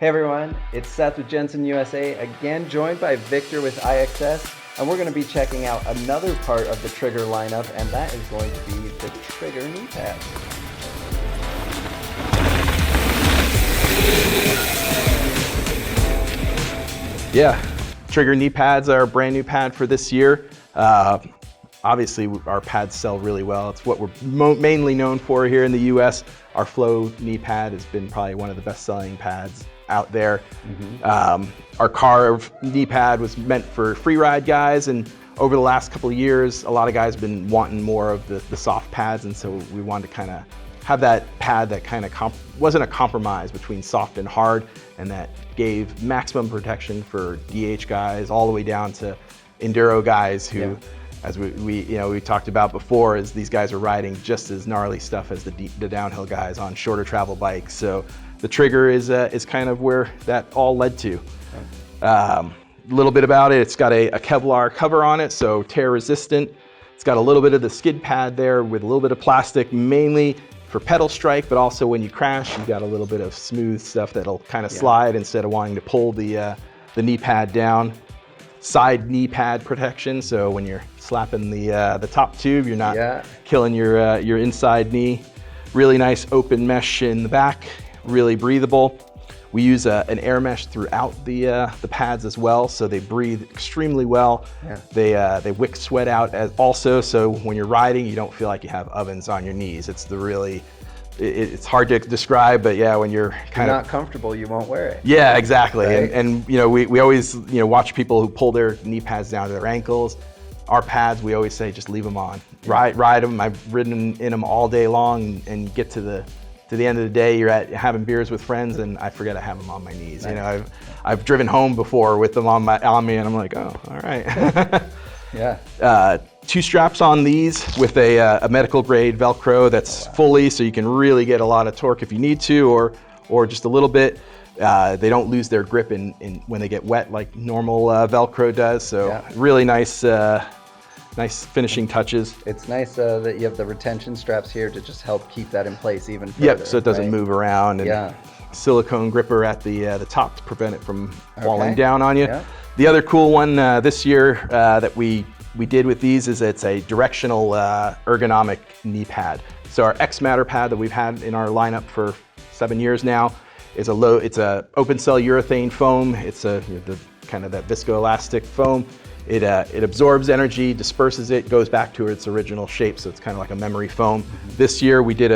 Hey everyone, it's Seth with Jenson USA, again joined by Victor with IXS, and we're going to be checking out another part of the Trigger lineup, and that is going to be the Trigger Knee Pads. Yeah, Trigger Knee Pads are a brand new pad for this year. Obviously, our pads sell really well. It's what we're mainly known for here in the US. Our Flow knee pad has been probably one of the best-selling pads out there. Our Carve knee pad was meant for free ride guys, and over the last couple of years, a lot of guys have been wanting more of the soft pads, and so we wanted to kind of have that pad that kind of wasn't a compromise between soft and hard, and that gave maximum protection for DH guys all the way down to enduro guys who, as we talked about before, is these guys are riding just as gnarly stuff as the downhill guys on shorter travel bikes. So the Trigger is kind of where that all led to. A little bit about it, it's got a Kevlar cover on it, so tear resistant. It's got a little bit of the skid pad there with a little bit of plastic, mainly for pedal strike, but also when you crash, you've got a little bit of smooth stuff that'll kind of slide instead of wanting to pull the knee pad down. Side knee pad protection, so when you're slapping the top tube, you're not killing your inside knee. Really nice open mesh in the back, really breathable. We use an air mesh throughout the pads as well, so they breathe extremely well. They wick sweat out also, so when you're riding, you don't feel like you have ovens on your knees. It's hard to describe, but yeah, when you're not comfortable, you won't wear it. Yeah, exactly. Right? And we always watch people who pull their knee pads down to their ankles. Our pads, we always say, just leave them on. Ride them. I've ridden in them all day long, and get to the end of the day, you're having beers with friends, and I forget I have them on my knees. Nice. I've driven home before with them on me, and I'm like, oh, all right. Two straps on these with a medical grade Velcro that's fully, so you can really get a lot of torque if you need to, or just a little bit. They don't lose their grip when they get wet like normal Velcro does. So really nice finishing touches. It's nice that you have the retention straps here to just help keep that in place even further. Yep, so it doesn't move around. And silicone gripper at the top to prevent it from falling down on you. The other cool one this year that we did with these is it's a directional ergonomic knee pad. So our X Matter pad that we've had in our lineup for 7 years now is it's a open cell urethane foam. It's the kind of that viscoelastic foam. It absorbs energy, disperses it, goes back to its original shape. So it's kind of like a memory foam. This year we did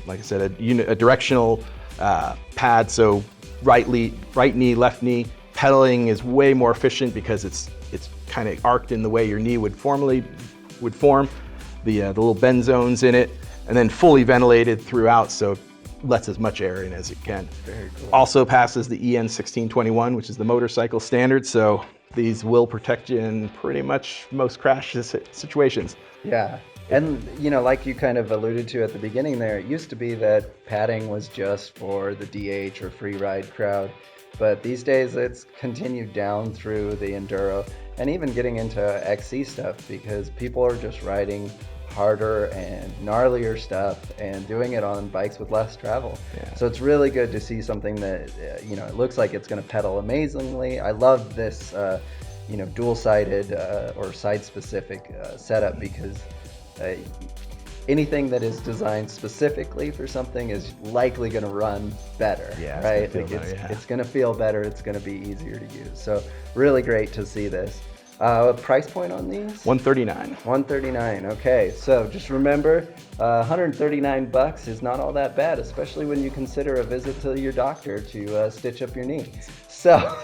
like I said, a directional pad. So right knee, left knee. Pedaling is way more efficient because it's kind of arced in the way your knee would form. The little bend zones in it, and then fully ventilated throughout, so it lets as much air in as it can. Very cool. Also passes the EN 1621, which is the motorcycle standard, so these will protect you in pretty much most crash situations. Yeah. And like you kind of alluded to at the beginning there, it used to be that padding was just for the DH or free ride crowd. But these days it's continued down through the enduro and even getting into XC stuff, because people are just riding harder and gnarlier stuff and doing it on bikes with less travel. So it's really good to see something that it looks like it's going to pedal amazingly. I love this dual-sided or side-specific setup, because anything that is designed specifically for something is likely going to run better, right? It's going to feel better. It's going to be easier to use. So really great to see this. Price point on these? $139. $139. Okay, so just remember, $139 is not all that bad, especially when you consider a visit to your doctor to stitch up your knee. So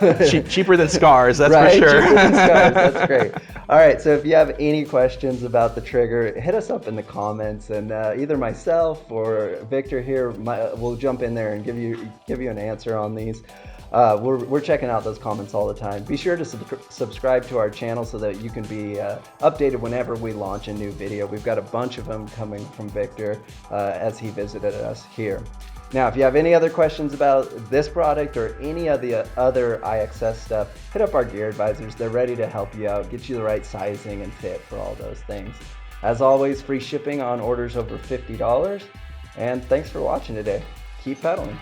cheaper than scars, that's for sure. Cheaper than scars, that's great. All right, so if you have any questions about the Trigger, hit us up in the comments, and either myself or Victor here will jump in there and give you an answer on these. We're checking out those comments all the time. Be sure to subscribe to our channel so that you can be updated whenever we launch a new video. We've got a bunch of them coming from Victor as he visited us here. Now, if you have any other questions about this product or any of the other IXS stuff, hit up our gear advisors. They're ready to help you out, get you the right sizing and fit for all those things. As always, free shipping on orders over $50. And thanks for watching today. Keep pedaling.